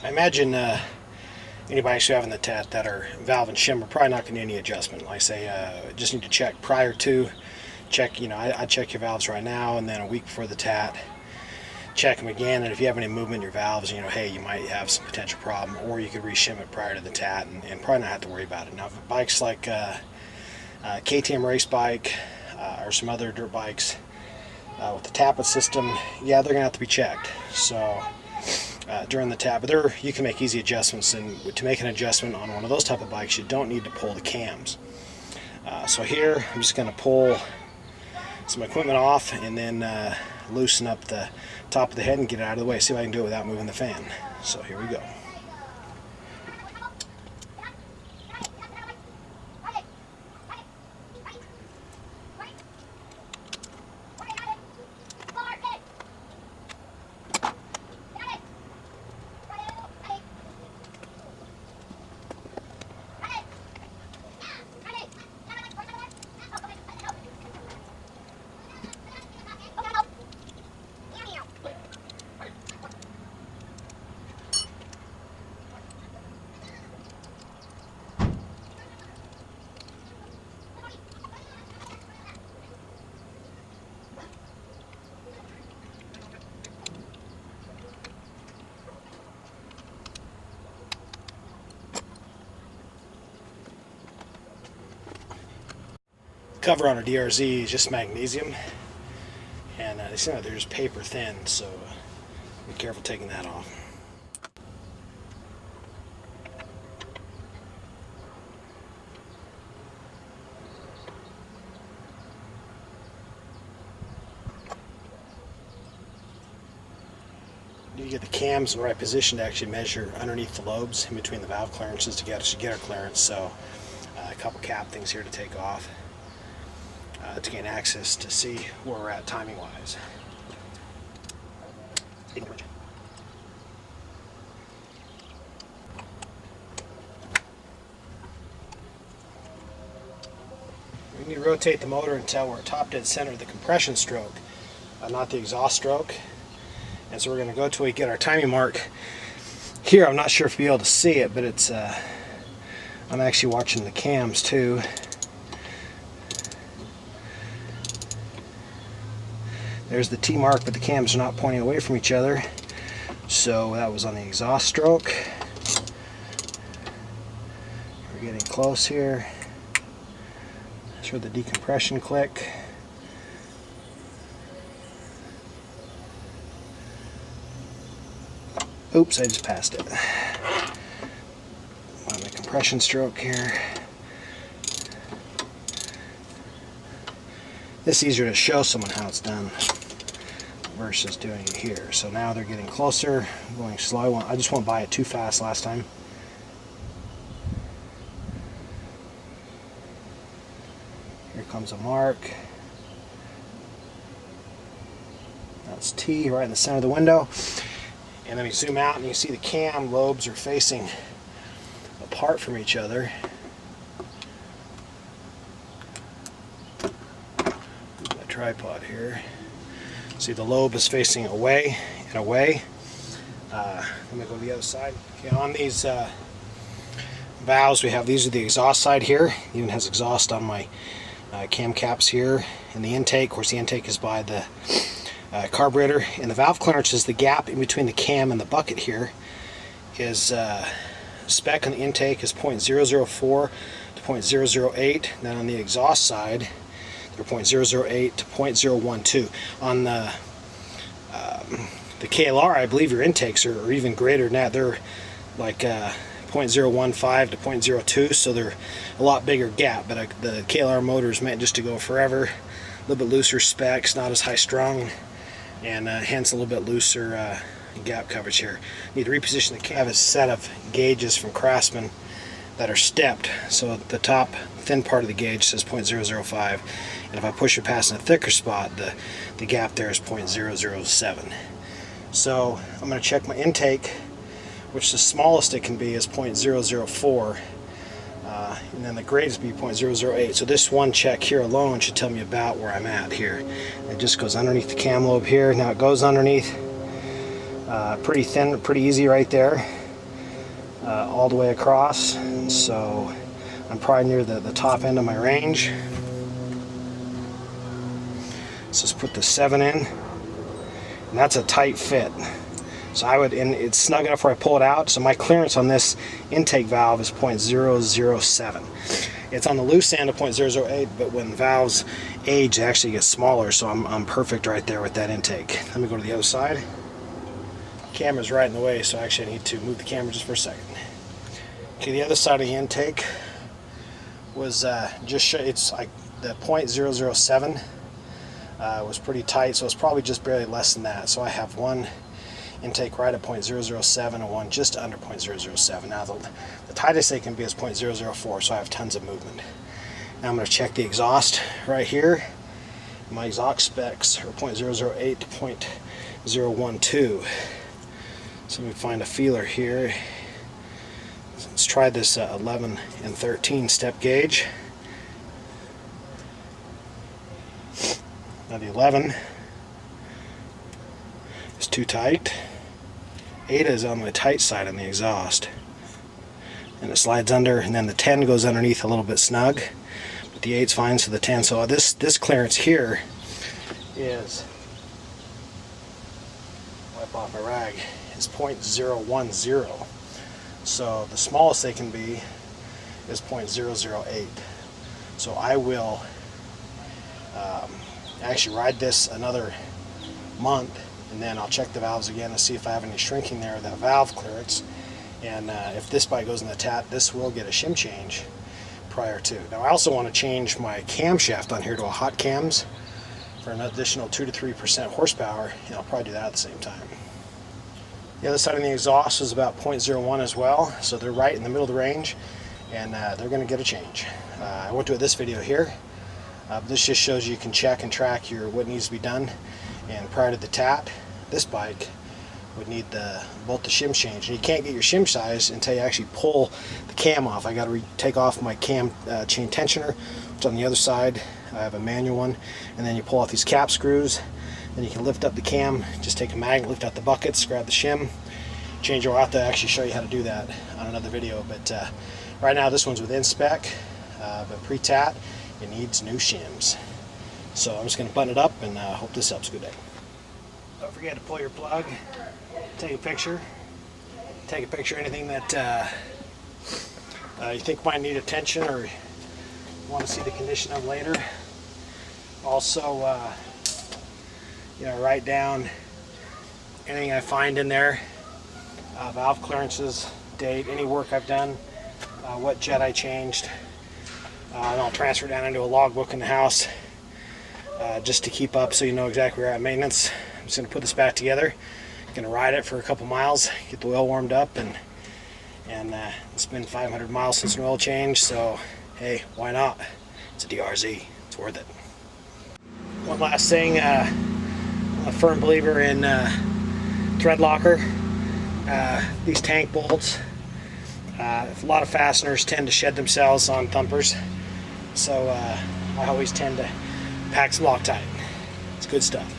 I imagine anybody who's having the TAT that are valve and shim are probably not going to need any adjustment. Like I say, just need to check prior to. Check, I check your valves right now, and then a week before the TAT, check them again. And if you have any movement in your valves, hey, you might have some potential problem, or you could re-shim it prior to the TAT and probably not have to worry about it. Now, if bikes like KTM race bike or some other dirt bikes with the tappet system, yeah, they're going to have to be checked. So during the TAT, but you can make easy adjustments, and to make an adjustment on one of those type of bikes, you don't need to pull the cams. So here, I'm just going to pull some equipment off and then loosen up the top of the head and get it out of the way. See if I can do it without moving the fan. So here we go. Cover on a DRZ is just magnesium, and they seem like they're just paper thin, so be careful taking that off. You get the cams in the right position to actually measure underneath the lobes in between the valve clearances to get our clearance. So a couple cap things here to take off. To gain access to see where we're at timing wise. We need to rotate the motor until we're top dead center of the compression stroke, not the exhaust stroke. And so we're going to go till we get our timing mark. Here, I'm not sure if you'll be able to see it, but it's I'm actually watching the cams too. There's the T mark, but the cams are not pointing away from each other. So that was on the exhaust stroke. We're getting close here. That's where the decompression click. Oops, I just passed it. On the compression stroke here. It's easier to show someone how it's done versus doing it here. So now they're getting closer, going slow. I just went by it too fast last time. Here comes a mark. That's T right in the center of the window. And then we zoom out and you see the cam lobes are facing apart from each other. Tripod here. See, the lobe is facing away and away. Let me go to the other side. Okay, on these valves, we have, these are the exhaust side here. Even has exhaust on my cam caps here. And the intake, of course, the intake is by the carburetor. And the valve clearance is the gap in between the cam and the bucket here. Is spec on the intake is 0.004 to 0.008. Then on the exhaust side, 0.008 to 0.012. On the KLR, I believe your intakes are even greater than that. They're like 0.015 to 0.02, so they're a lot bigger gap. But the KLR motor is meant just to go forever. A little bit looser specs, not as high strung, and hence a little bit looser gap coverage here. Need to reposition the cam. I have a set of gauges from Craftsman that are stepped. So at the top thin part of the gauge says 0.005, and if I push it past in a thicker spot, the gap there is 0.007. So I'm going to check my intake, which the smallest it can be is 0.004, and then the greatest be 0.008. So this one check here alone should tell me about where I'm at here. It just goes underneath the cam lobe here. Now it goes underneath, pretty thin, pretty easy right there. all the way across, so I'm probably near the top end of my range. So let's put the 7 in, and that's a tight fit. So I would, and it's snug enough where I pull it out, so my clearance on this intake valve is 0.007. It's on the loose end of 0.008, but when valves age, they actually get smaller, so I'm perfect right there with that intake. Let me go to the other side. Camera's right in the way, so actually I need to move the camera just for a second. Okay, the other side of the intake was it's like the 0.007 was pretty tight, so it's probably just barely less than that. So I have one intake right at 0.007 and one just under 0.007. Now the tightest they can be is 0.004, so I have tons of movement. Now I'm going to check the exhaust right here. My exhaust specs are 0.008 to 0.012. So let me find a feeler here. Let's try this 11 and 13 step gauge. Now the 11 is too tight. 8 is on the tight side on the exhaust, and it slides under, and then the 10 goes underneath a little bit snug, but the 8's fine, so the 10. So this clearance here is, wipe off my rag, is 0.010. So the smallest they can be is 0.008. So I will actually ride this another month, and then I'll check the valves again to see if I have any shrinking there of that valve clearance. And if this bite goes in the TAT, this will get a shim change prior to. Now I also want to change my camshaft on here to a hot cams for an additional 2 to 3% horsepower, and I'll probably do that at the same time. The other side of the exhaust is about 0.01 as well, so they're right in the middle of the range, and they're going to get a change. I won't do it this video here. This just shows you can check and track what needs to be done. And prior to the TAT, this bike would need both the shims changed. And you can't get your shim size until you actually pull the cam off. I got to take off my cam chain tensioner, which on the other side I have a manual one, and then you pull off these cap screws. Then you can lift up the cam, just take a magnet, lift out the buckets, grab the shim, change it. I'll have to actually show you how to do that on another video. But right now this one's within spec, but pre-TAT it needs new shims. So I'm just going to button it up and hope this helps. Good day. Don't forget to pull your plug, take a picture anything that you think might need attention or you want to see the condition of later. Also, write down anything I find in there, valve clearances, date, any work I've done, what jet I changed, and I'll transfer it down into a logbook in the house. Just to keep up so you know exactly where I'm at maintenance. I'm just going to put this back together. Going to ride it for a couple miles, get the oil warmed up, and it's been 500 miles since an oil change, so hey, why not? It's a DRZ, it's worth it. One last thing, I'm a firm believer in thread locker. These tank bolts, a lot of fasteners tend to shed themselves on thumpers, so I always tend to pack some Loctite. It's good stuff.